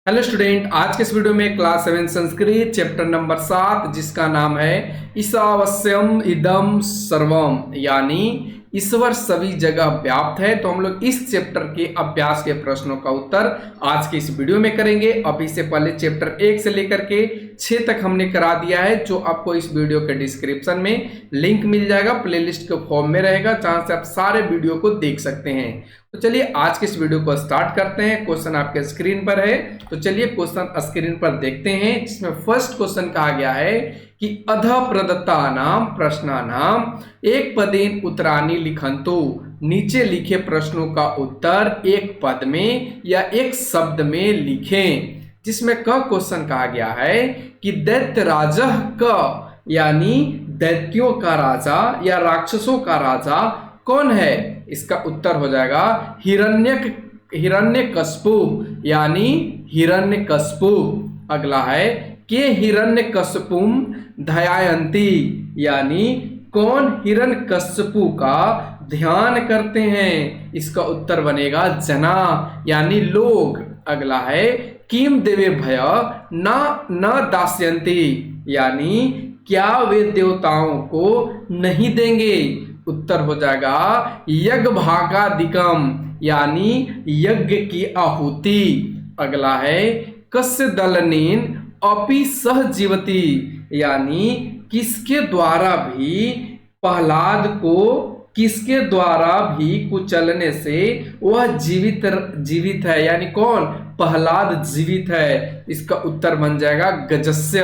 Hello student, आज के इस वीडियो में क्लास 7 संस्कृत चैप्टर नंबर 7 जिसका नाम है ईशावास्यम इदम सर्वम, यानी ईश्वर सभी जगह व्याप्त है। तो हम लोग इस चैप्टर के अभ्यास के प्रश्नों का उत्तर आज के इस वीडियो में करेंगे। अभी से पहले चैप्टर 1 से लेकर के 6 तक हमने करा दिया है, जो आपको इस वीडियो के डिस्क्रिप्शन में लिंक मिल जाएगा, प्लेलिस्ट के फॉर्म में रहेगा, जहां से आप सारे वीडियो को देख सकते हैं। तो चलिए आज के इस वीडियो को स्टार्ट करते हैं। क्वेश्चन आपके स्क्रीन पर है, तो चलिए क्वेश्चन स्क्रीन पर देखते हैं, जिसमें फर्स्ट क्वेश्चन कहा गया है कि अध प्रदत्तानाम प्रश्नानाम एक पदेन उत्तराणि लिखन्तु। नीचे लिखे प्रश्नों का उत्तर एक पद में या एक शब्द में लिखें। जिसमें क क्वेश्चन कहा गया है कि दैत्यराजः क, यानी दैत्यों का राजा या राक्षसों का राजा कौन है। इसका उत्तर हो जाएगा हिरण्यकश्यपु, यानी हिरण्यकश्यपु। अगला है के हिरण्यकश्यपुम ध्यायन्ति, यानी कौन हिरण्यकश्यपु का ध्यान करते हैं। इसका उत्तर बनेगा जना, यानी लोग। अगला है किम देवे भय न दास्यन्ति, यानी क्या वे देवताओं को नहीं देंगे। उत्तर हो जाएगा यज्ञ भागादिकम, यानी यज्ञ की आहुति। अगला है कस्य दलनेन अपि सह जीवति, यानी किसके द्वारा भी प्रहलाद को किसके द्वारा भी कुचलने से वह जीवित है, यानी कौन, प्रहलाद जीवित है। इसका उत्तर बन जाएगा गजस्य,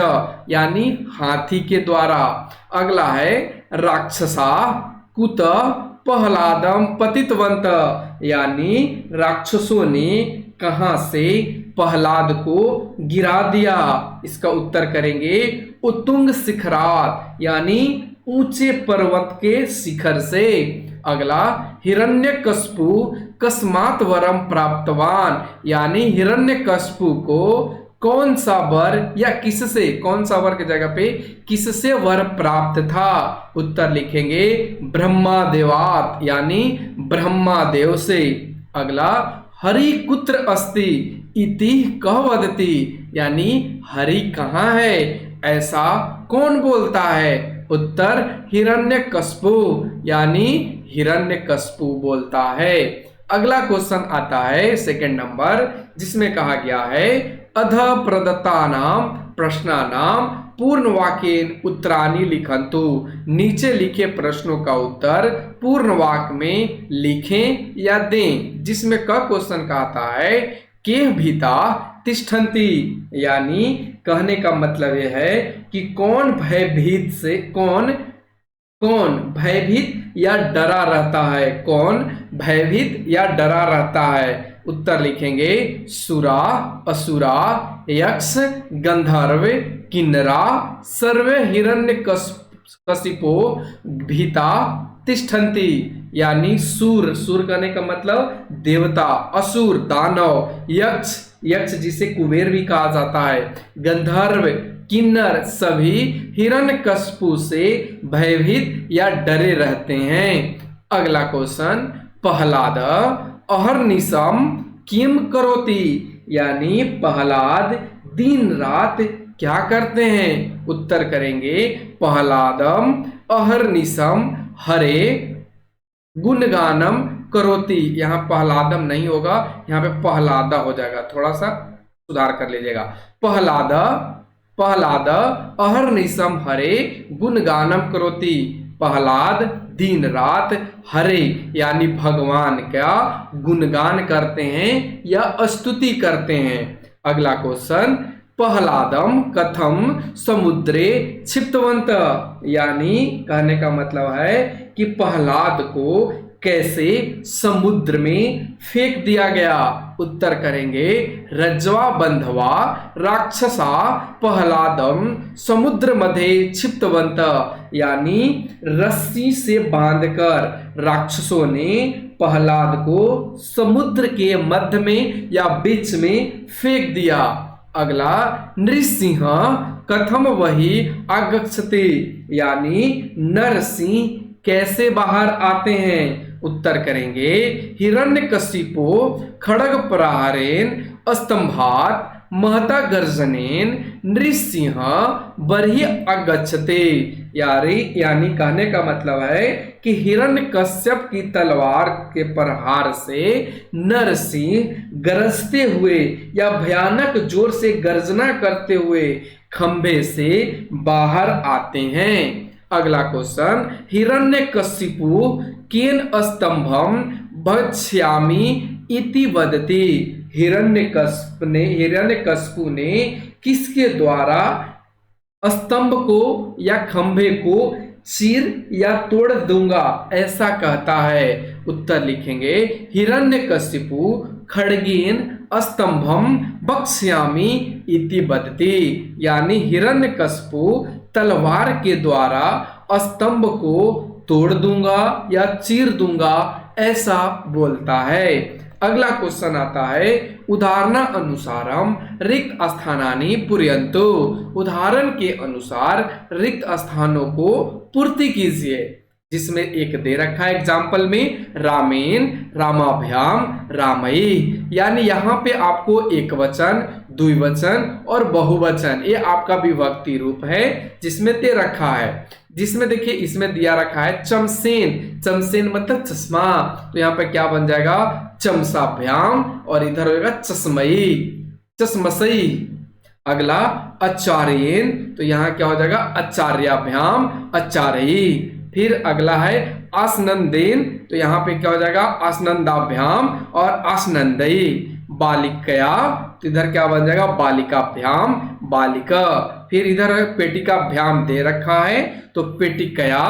यानी हाथी के द्वारा। अगला है राक्षसा कुत प्रहलादम पतितवंत, यानी राक्षसों ने कहां से प्रहलाद को गिरा दिया। इसका उत्तर करेंगे उत्तुंग शिखरात, यानी ऊंचे पर्वत के शिखर से। अगला हिरण्यकश्यपु कस्मात् वरम प्राप्तवान, यानी हिरण्यकश्यपु को कौन सा वर या किससे, कौन सा वर की जगह पे किससे वर प्राप्त था। उत्तर लिखेंगे ब्रह्मा देवात, यानी ब्रह्मा देव से। अगला हरि कुत्र अस्ति इति कह वदति, यानी हरि कहाँ है, ऐसा कौन बोलता है। उत्तर हिरण्यकश्यपु, यानी हिरण्यकश्यपु बोलता है। अगला क्वेश्चन आता है सेकंड नंबर, जिसमें कहा गया है अध प्रदत्तानाम प्रश्नानाम पूर्ण वाक्येन उत्तराणि लिखन्तु। नीचे लिखे प्रश्नों का उत्तर पूर्ण वाक्य में लिखें या दें। जिसमें क क्वेश्चन का आता है के भीता तिष्ठन्ति, यानी कहने का मतलब यह है कि कौन भयभीत से कौन भयभीत या डरा रहता है, कौन भयभीत या डरा रहता है। उत्तर लिखेंगे सुरा असुरा यक्ष गंधर्व किन्नरा सर्वे हिरण्यकशिपो भीता तिष्ठन्ति, यानी सूर कहने का मतलब देवता, असुर दानव, यक्ष जिसे कुबेर भी कहा जाता है, गंधर्व किन्नर सभी हिरण्यकशिपु से भयभीत या डरे रहते हैं। अगला क्वेश्चन प्रहलाद अहर्निशम किम करोति, यानी प्रहलाद दिन रात क्या करते हैं। उत्तर करेंगे प्रहलादम अहर्निशम हरे गुणगानम करोति। यहाँ प्रहलादम नहीं होगा, यहाँ पे प्रहलादा हो जाएगा, थोड़ा सा सुधार कर लीजिएगा। प्रहलाद अहर्निशम हरे गुणगानम करोति, प्रहलाद दिन रात हरे यानी भगवान का गुणगान करते हैं या स्तुति करते हैं। अगला क्वेश्चन प्रहलादम कथम समुद्रे क्षिप्तवंत, यानी कहने का मतलब है कि प्रहलाद को कैसे समुद्र में फेंक दिया गया। उत्तर करेंगे रज्वा बंधवा राक्षसा प्रहलादम समुद्र मध्य क्षिप्तवंत, यानी रस्सी से बांधकर राक्षसों ने प्रहलाद को समुद्र के मध्य में या बीच में फेंक दिया। अगला नृसिंह कथम वही आगच्छति, यानी नरसिंह कैसे बाहर आते हैं। उत्तर करेंगे हिरण्यकशिपु खड्ग प्रहारेण स्तंभात महता गर्जनेन नृसिंह बर्हि अगच्छते। यानी कहने का मतलब है कि हिरण्यकश्यप की तलवार के प्रहार से नरसिंह गरजते हुए या भयानक जोर से गर्जना करते हुए खंभे से बाहर आते हैं। अगला क्वेश्चन, हिरण्यकशिपु केन स्तंभम भक्ष्यामि इति वदति। हिरण्यकशिपु ने किसके द्वारा स्तंभ को या खंभे को चीर या तोड़ दूंगा ऐसा कहता है। उत्तर लिखेंगे हिरण्यकशिपु खड्गेन स्तंभम भक्ष्यामि इति वदति। यानी हिरण्यकशिपु तलवार के द्वारा स्तंभ को तोड़ दूंगा या चीर दूंगा ऐसा बोलता है। अगला क्वेश्चन आता है उदाहरण अनुसारम रिक्त स्थानानि पूरयन्तु। उदाहरण के अनुसार रिक्त स्थानों को पूर्ति कीजिए। जिसमें एक दे रखा है एग्जाम्पल में रामेन, रामाभ्याम, रामई। यानी यहाँ पे आपको एक वचन, द्विवचन और बहुवचन ये आपका विभक्ति रूप है जिसमें दे रखा है। जिसमें देखिए इसमें दिया रखा है चमसेन। चमसेन मतलब चश्मा, तो यहाँ पे क्या बन जाएगा चमसाभ्याम और इधर होगा चश्मई, चश्मसई। अगला आचार्यन, तो यहाँ क्या हो जाएगा आचार्याभ्याम, आचार्यी। फिर अगला है आसनंदेन, तो यहाँ पे क्या हो जाएगा आसनंदाभ्याम और आसनंदई। बालिकया, तो इधर क्या बन जाएगा बालिकाभ्याम, बालिका। फिर इधर पेटिकाभ्याम दे रखा है तो पेटिकया,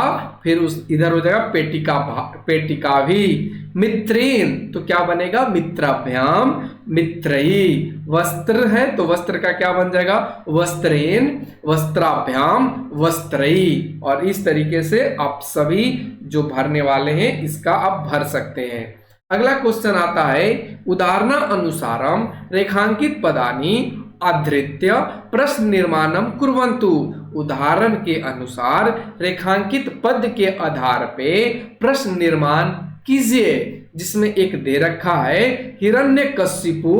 फिर उस इधर हो जाएगा पेटिका भी। मित्रेन, तो क्या बनेगा मित्राभ्याम, मित्रई। वस्त्र है तो वस्त्र का क्या बन जाएगा वस्त्रेन, वस्त्राभ्याम, वस्त्रई। और इस तरीके से आप सभी जो भरने वाले हैं इसका आप भर सकते हैं। अगला क्वेश्चन आता है उदाहरण अनुसारम रेखांकित पदानि आधृत्य प्रश्न निर्माणम कुर्वन्तु। उदाहरण के अनुसार रेखांकित पद के आधार पे प्रश्न निर्माण कीजिए। जिसमें एक दे रखा है हिरण्यकशिपु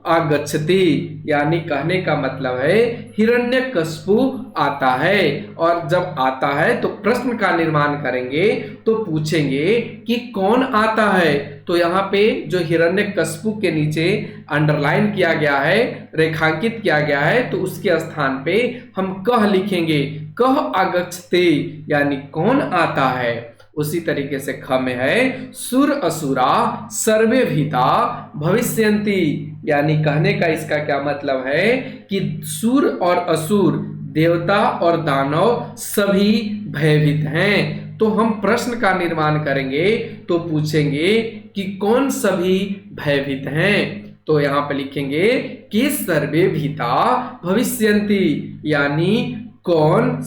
आगच्छति। यानी कहने का मतलब है हिरण्यकशिपु आता है, और जब आता है तो प्रश्न का निर्माण करेंगे तो पूछेंगे कि कौन आता है। तो यहाँ पे जो हिरण्यकशिपु के नीचे अंडरलाइन किया गया है, रेखांकित किया गया है, तो उसके स्थान पे हम कह लिखेंगे, कह आगच्छते यानी कौन आता है। उसी तरीके से ख में है सुर असुरा सर्वे भीता भविष्यन्ति। यानी कहने का इसका क्या मतलब है कि सुर और असुर, देवता और दानव सभी भयभीत हैं। तो हम प्रश्न का निर्माण करेंगे तो पूछेंगे कि कौन सभी भयभीत हैं। तो यहाँ पे लिखेंगे कि सर्वे भीता भविष्यन्ति, यानी कौन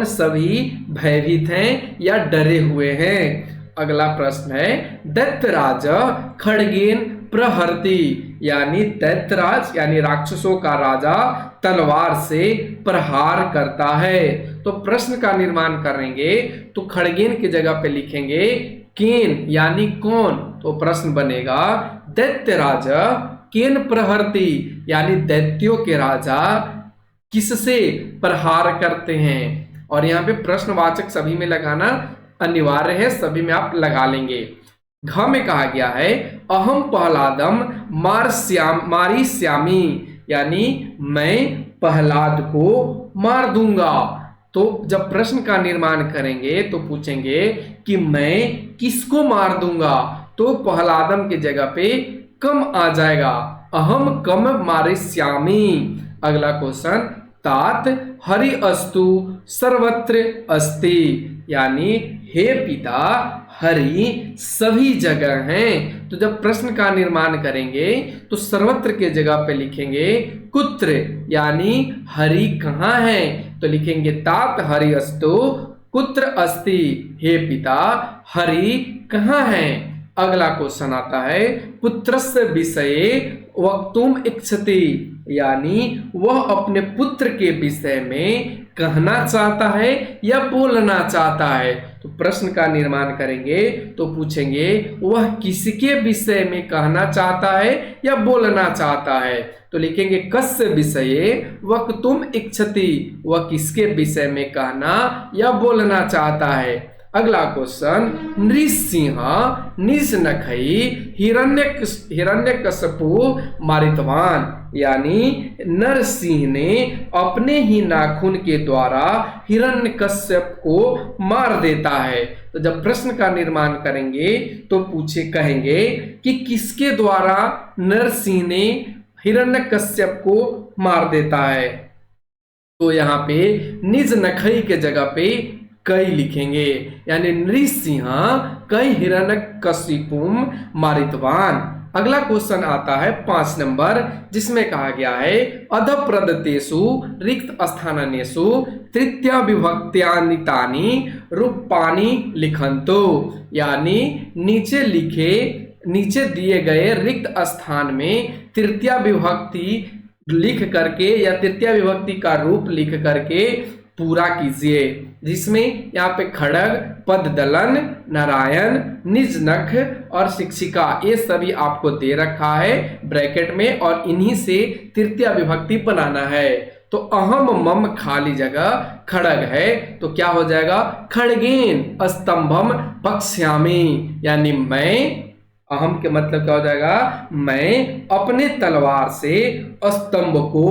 सभी भयभीत हैं या डरे हुए हैं। अगला प्रश्न है दैत्यराज खड्गेन प्रहरति। यानी दैत्यराज यानी राक्षसों का राजा तलवार से प्रहार करता है। तो प्रश्न का निर्माण करेंगे तो खड्गेन की जगह पे लिखेंगे केन यानी कौन। तो प्रश्न बनेगा दैत्यराज केन प्रहरति, यानी दैत्यों के राजा किससे प्रहार करते हैं। और यहाँ पे प्रश्नवाचक सभी में लगाना अनिवार्य है, सभी में आप लगा लेंगे। घ में कहा गया है अहम प्रहलादम मारिष्यामि, यानी मैं प्रहलाद को मार दूंगा। तो जब प्रश्न का निर्माण करेंगे तो पूछेंगे कि मैं किसको मार दूंगा। तो प्रहलादम की जगह पे कम आ जाएगा, अहम कम मारिष्यामि। अगला क्वेश्चन तात हरि अस्तु सर्वत्र अस्ति, यानी हे पिता हरि सभी जगह हैं। तो जब प्रश्न का निर्माण करेंगे तो सर्वत्र के जगह पे लिखेंगे कुत्र, यानी हरि कहाँ है। तो लिखेंगे तात हरि अस्तु कुत्र अस्ति, हे पिता हरि कहाँ है। अगला क्वेश्चन आता है पुत्रस्य विषये वक्तुम इच्छति, यानी वह अपने पुत्र के विषय में कहना चाहता है या बोलना चाहता है। तो प्रश्न का निर्माण करेंगे तो पूछेंगे वह किसके विषय में कहना चाहता है या बोलना चाहता है। तो लिखेंगे कस्य विषये वक्तुम इच्छति, वह किसके विषय में कहना या बोलना चाहता है। अगला क्वेश्चन, नृसिंह निज नखई हिरण्यकश्यपु मारितवान, यानी नरसिंह ने अपने ही नाखून के द्वारा हिरण्यकश्यप को मार देता है। तो जब प्रश्न का निर्माण करेंगे तो कहेंगे कि किसके द्वारा नरसिंह ने हिरण्यकश्यप को मार देता है। तो यहाँ पे निज नखई के जगह पे कई लिखेंगे, यानी नृसिंह कई हिरण्यकशिपुम मारितवान। अगला क्वेश्चन आता है 5 नंबर, जिसमें कहा गया है अधप्रदतेषु रिक्त स्थानेषु तृतीय विभक्त्यान्वितानि रूपाणि लिखन्तु, यानी नीचे दिए गए रिक्त स्थान में तृतीय विभक्ति लिख करके या तृतीय विभक्ति का रूप लिख करके पूरा कीजिए, जिसमें यहाँ पे खड़ग, पद दलन, नारायण, निज नख और शिक्षिका ये सभी आपको दे रखा है ब्रैकेट में, और इन्हीं से तृतीय विभक्ति बनाना है। तो अहम मम खाली जगह खड़ग है तो क्या हो जाएगा खड़गेन स्तंभम पक्ष्यामि, यानी मैं, अहम के मतलब क्या हो जाएगा मैं अपने तलवार से स्तंभ को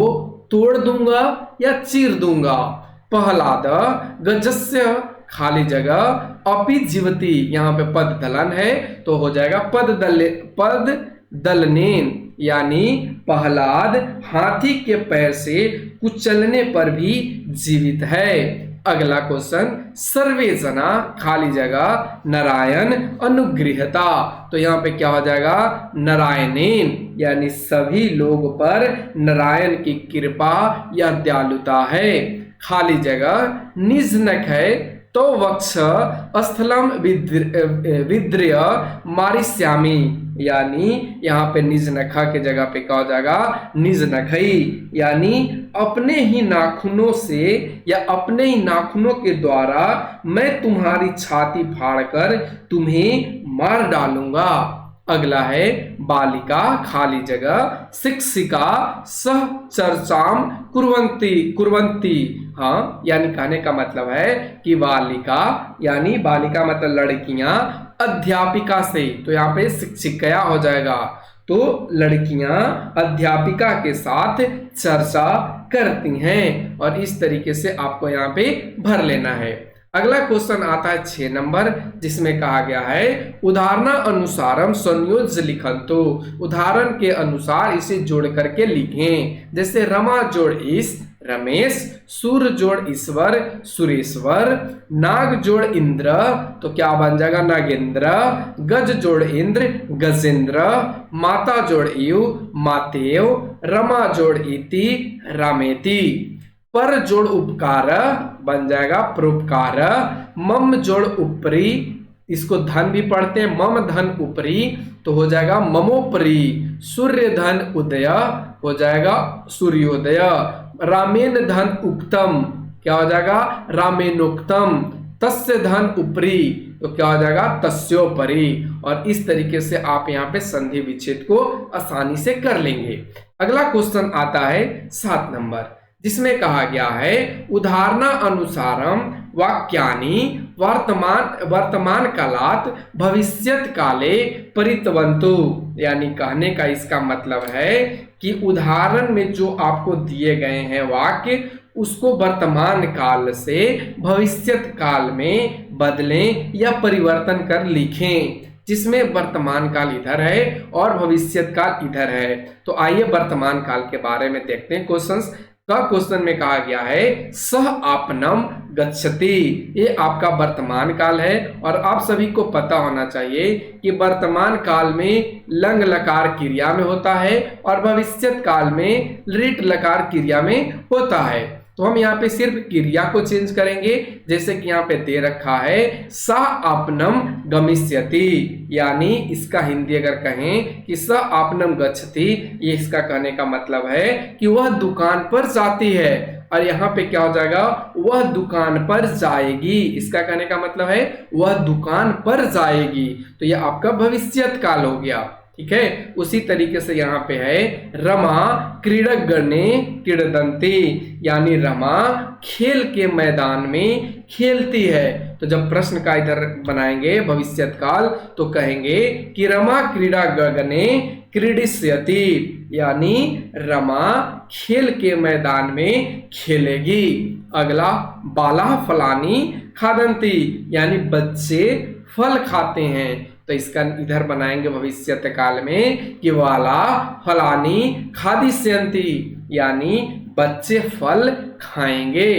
तोड़ दूंगा या चीर दूंगा। प्रहलाद गजस्य खाली जगह अपि जीवति, यहाँ पे पद दलन है तो हो जाएगा पद दलनेन, यानी प्रहलाद हाथी के पैर से कुचलने पर भी जीवित है। अगला क्वेश्चन, सर्वे जना खाली जगह नारायण अनुगृहता, तो यहाँ पे क्या हो जाएगा नारायणेन, यानी सभी लोग पर नारायण की कृपा या दयालुता है। खाली जगह निज नख है तो वक्ष स्थलम विद्रय मारिष्यामि, यानी यहाँ पे निज नखा के जगह पे क्या हो जाएगा निज नखई, यानी अपने ही नाखूनों से या अपने ही नाखूनों के द्वारा मैं तुम्हारी छाती फाड़कर तुम्हें मार डालूंगा। अगला है बालिका खाली जगह शिक्षिका सह चर्चाम कुर्वन्ति, हाँ, यानी कहने का मतलब है कि बालिका, यानी बालिका मतलब लड़कियां अध्यापिका से, तो यहाँ पे शिक्षिका हो जाएगा। तो लड़कियां अध्यापिका के साथ चर्चा करती हैं, और इस तरीके से आपको यहाँ पे भर लेना है। अगला क्वेश्चन आता है 6 नंबर, जिसमें कहा गया है उदाहरण अनुसारम संयोज्य लिखन्तु, उदाहरण के अनुसार इसे जोड़ करके लिखें। जैसे रमा जोड़ इस रमेश, सूर जोड़ ईश्वर सुरेश्वर, नाग जोड़ इंद्र तो क्या बन जाएगा नागेंद्र, गज जोड़ इंद्र गजेंद्र, माता जोड़ इव मातेव, रमा जोड़ इति रामेति, पर जोड़ उपकार बन जाएगा परोपकार, मम जोड़ उपरी, इसको धन भी पढ़ते हैं मम धन उपरी तो हो जाएगा ममोपरी, सूर्य धन उदय हो जाएगा सूर्योदय, रामेन धन उक्तम क्या हो जाएगा रामेनोक्तम, तस्य धन उपरी तो क्या हो जाएगा तस्योपरि। और इस तरीके से आप यहाँ पे संधि विच्छेद को आसानी से कर लेंगे। अगला क्वेश्चन आता है 7 नंबर, जिसमें कहा गया है उदाहरण अनुसारम वाक्यानि वर्तमान कालात भविष्यत काले परितवन्तु, यानी कहने का इसका मतलब है कि उदाहरण में जो आपको दिए गए हैं वाक्य उसको वर्तमान काल से भविष्यत काल में बदलें या परिवर्तन कर लिखें, जिसमें वर्तमान काल इधर है और भविष्यत काल इधर है। तो आइए वर्तमान काल के बारे में देखते हैं। क्वेश्चन में कहा गया है सह आपनम गच्छति, ये आपका वर्तमान काल है और आप सभी को पता होना चाहिए कि वर्तमान काल में लंग लकार क्रिया में होता है और भविष्यत काल में लिट लकार क्रिया में होता है। तो हम यहाँ पे सिर्फ क्रिया को चेंज करेंगे, जैसे कि यहाँ पे दे रखा है स आपनम गमिष्यति, यानी इसका हिंदी अगर कहें कि स आपनम गच्छति, ये इसका कहने का मतलब है कि वह दुकान पर जाती है, और यहाँ पे क्या हो जाएगा, वह दुकान पर जाएगी, इसका कहने का मतलब है वह दुकान पर जाएगी। तो यह आपका भविष्यत काल हो गया। ठीक है, उसी तरीके से यहाँ पे है रमा क्रीडगणे क्रीडंती, यानी रमा खेल के मैदान में खेलती है। तो जब प्रश्न का इधर बनाएंगे भविष्यत काल तो कहेंगे कि रमा क्रीडागणे क्रीडिष्यति, यानी रमा खेल के मैदान में खेलेगी। अगला बाला फलानी खादंती, यानी बच्चे फल खाते हैं। तो इसका इधर बनाएंगे भविष्यत काल में कि वाला फलानी खादिष्यन्ति, यानी बच्चे फल खाएंगे।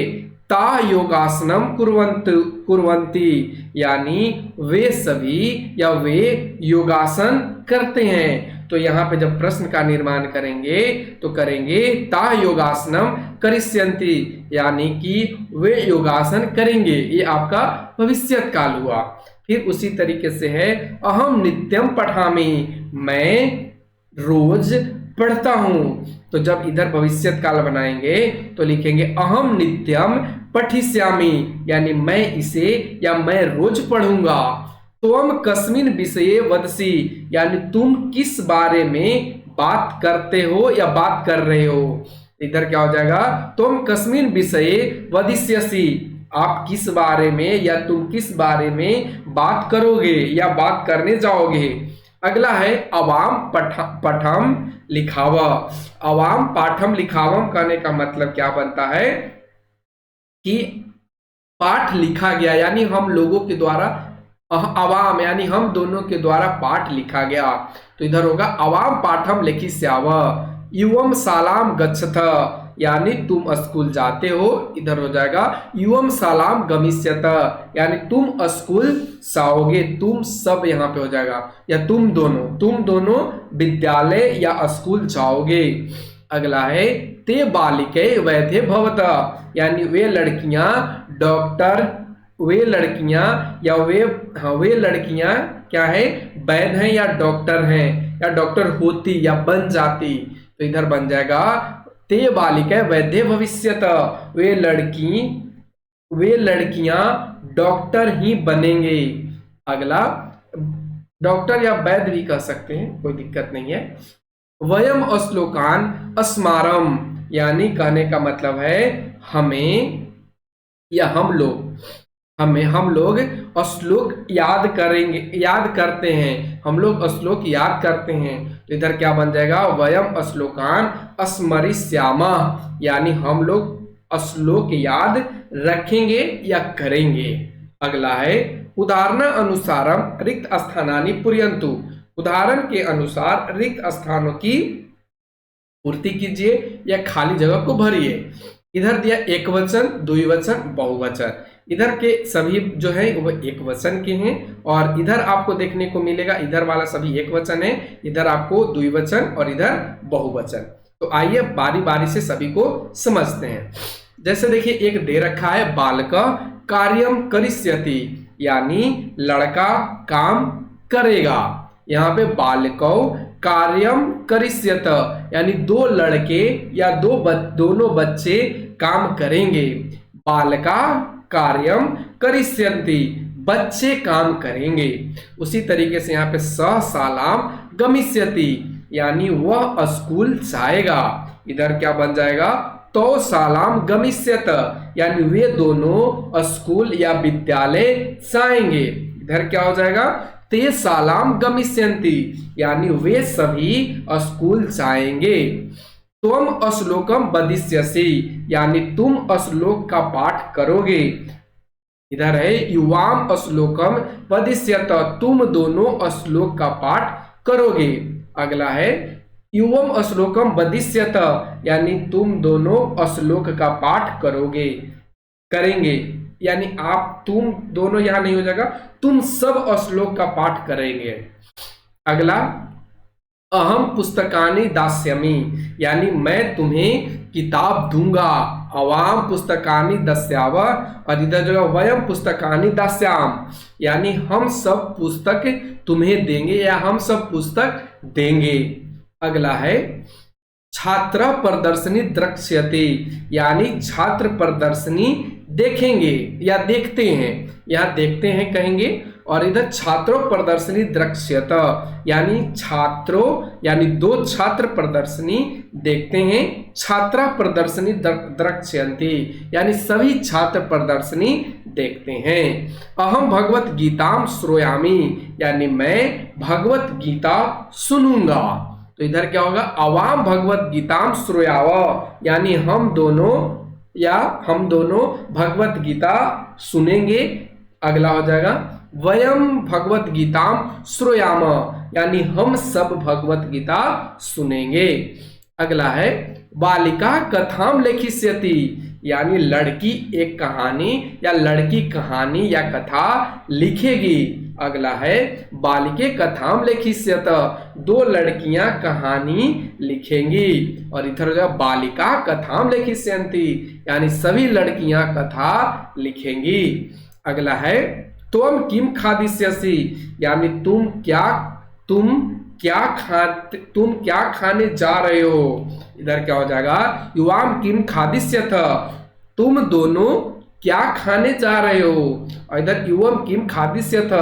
ता योगासनम कुर्वन्ति, यानी वे सभी या वे योगासन करते हैं। तो यहाँ पे जब प्रश्न का निर्माण करेंगे तो करेंगे ता योगासनम करिष्यन्ति, यानी कि वे योगासन करेंगे, ये आपका भविष्यत काल हुआ। फिर उसी तरीके से है अहम नित्यम पठामि, मैं रोज पढ़ता हूं। तो जब इधर भविष्यत काल बनाएंगे तो लिखेंगे अहम नित्यम पठिष्यामि, यानी मैं इसे या मैं रोज पढ़ूंगा। त्वम कस्मिन् विषये वदसि, यानी तुम किस बारे में बात करते हो या बात कर रहे हो। इधर क्या हो जाएगा, तुम कस्मिन् विषये वदिष्यसि, आप किस बारे में या तुम किस बारे में बात करोगे या बात करने जाओगे। अगला है अवाम पठम लिखाव। अवाम पाठम लिखावम कहने का मतलब क्या बनता है कि पाठ लिखा गया, यानी हम लोगों के द्वारा, अवाम यानी हम दोनों के द्वारा पाठ लिखा गया। तो इधर होगा अवाम पाठम लिखिष्याव, युवम शालाम गच्छथ, यानी तुम स्कूल जाते हो। इधर हो जाएगा युवम शालाम गमिष्यत, यानी तुम स्कूल जाओगे, तुम सब यहाँ पे हो जाएगा, या तुम दोनों विद्यालय या स्कूल जाओगे। अगला है ते बालिके वैधे भवत, यानी वे लड़कियां डॉक्टर, वे लड़कियां या वे लड़कियां क्या है, वैध हैं या डॉक्टर हैं, या डॉक्टर होती या बन जाती। तो इधर बन जाएगा ते बालिका वैद्य भविष्यत, वे लड़कियां डॉक्टर ही बनेंगे। अगला डॉक्टर या वैद्य भी कह सकते हैं, कोई दिक्कत नहीं है। वयम श्लोकान स्मारम, यानी कहने का मतलब है हमें या हम लोग श्लोक याद करते हैं, हम लोग श्लोक याद करते हैं। तो इधर क्या बन जाएगा, वयम श्लोकान स्मरिष्यामा, यानी हम लोग श्लोक याद रखेंगे या करेंगे। अगला है उदाहरण अनुसारम रिक्त स्थानानि पूरयन्तु, उदाहरण के अनुसार रिक्त स्थानों की पूर्ति कीजिए या खाली जगह को भरिए। इधर दिया एक वचन, द्विवचन, बहुवचन। इधर के सभी जो है वो एक वचन के हैं, और इधर आपको देखने को मिलेगा इधर वाला सभी एक वचन है, इधर आपको द्विवचन और इधर बहुवचन। तो आइए बारी बारी से सभी को समझते हैं। जैसे देखिए एक दे रखा है बालक कार्यम करिष्यति, यानी लड़का काम करेगा। यहाँ पे बालकौ कार्यम करिष्यत, यानी दो लड़के या दोनों बच्चे काम करेंगे। बालका कार्यम करिष्यन्ति, बच्चे काम करेंगे। उसी तरीके से यहाँ पे शालाम गमिष्यति, यानी वह स्कूल जाएगा। इधर क्या बन जाएगा, तो शालाम गमिष्यत, यानी वे दोनों स्कूल या विद्यालय जाएंगे। इधर क्या हो जाएगा, ते शालाम गमिष्यन्ति, यानी वे सभी स्कूल जाएंगे। तुम श्लोकम वदिष्यसि, यानी तुम श्लोक का पाठ करोगे। इधर है युवाम श्लोकम वदिष्यत, तुम दोनों श्लोक का पाठ करोगे। अगला है युवम श्लोकम वदिष्यत, यानी तुम दोनों श्लोक का पाठ करेंगे, यानी तुम दोनों यहां नहीं हो जाएगा, तुम सब श्लोक का पाठ करेंगे। अगला अहम पुस्तकानि दास्यामि, यानी मैं तुम्हें किताब दूंगा। अवाम पुस्तकानि दास्याव, और इधर जो है वयम पुस्तकानि दास्याम, यानी हम सब पुस्तक तुम्हें देंगे या हम सब पुस्तक देंगे। अगला है छात्र प्रदर्शनी द्रक्ष्यते, यानी छात्र प्रदर्शनी देखेंगे या देखते हैं, यहाँ देखते हैं कहेंगे। और इधर छात्रों प्रदर्शनी द्रक्ष्यत, यानी छात्रों यानी दो छात्र प्रदर्शनी देखते हैं। छात्रा प्रदर्शनी द्रक्ष्यन्ति, यानी सभी छात्र प्रदर्शनी देखते हैं। अहम भगवत गीताम श्रोयामि, यानी मैं भगवत गीता सुनूंगा। तो इधर क्या होगा, अवाम भगवत गीताम श्रोयाव, यानी हम दोनों भगवत गीता सुनेंगे। अगला हो जाएगा वयम भगवत गीताम श्रोयाम, यानी हम सब भगवत गीता सुनेंगे। अगला है बालिका कथाम लेखिष्यति, यानी लड़की एक कहानी या लड़की कहानी या कथा लिखेगी। अगला है बालिके कथाम लेखिष्यत, दो लड़कियां कहानी लिखेंगी। और इधर हो जाएगा बालिका कथाम लेखिष्यन्ति, यानी सभी लड़कियां कथा लिखेंगी। अगला है त्वम किम खादिष्यसि, यानी तुम क्या खाने जा रहे हो। इधर क्या हो जाएगा युवाम किम खादिष्यथ, तुम दोनों क्या खाने जा रहे हो। और इधर युवम किम खादिष्यथ,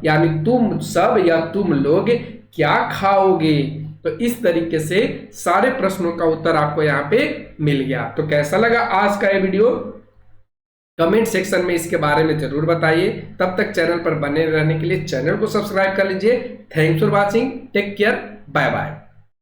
यानी तुम सब या तुम लोग क्या खाओगे। तो इस तरीके से सारे प्रश्नों का उत्तर आपको यहाँ पे मिल गया। तो कैसा लगा आज का ये वीडियो, कमेंट सेक्शन में इसके बारे में जरूर बताइए। तब तक चैनल पर बने रहने के लिए चैनल को सब्सक्राइब कर लीजिए। Thanks for watching, take care, bye bye.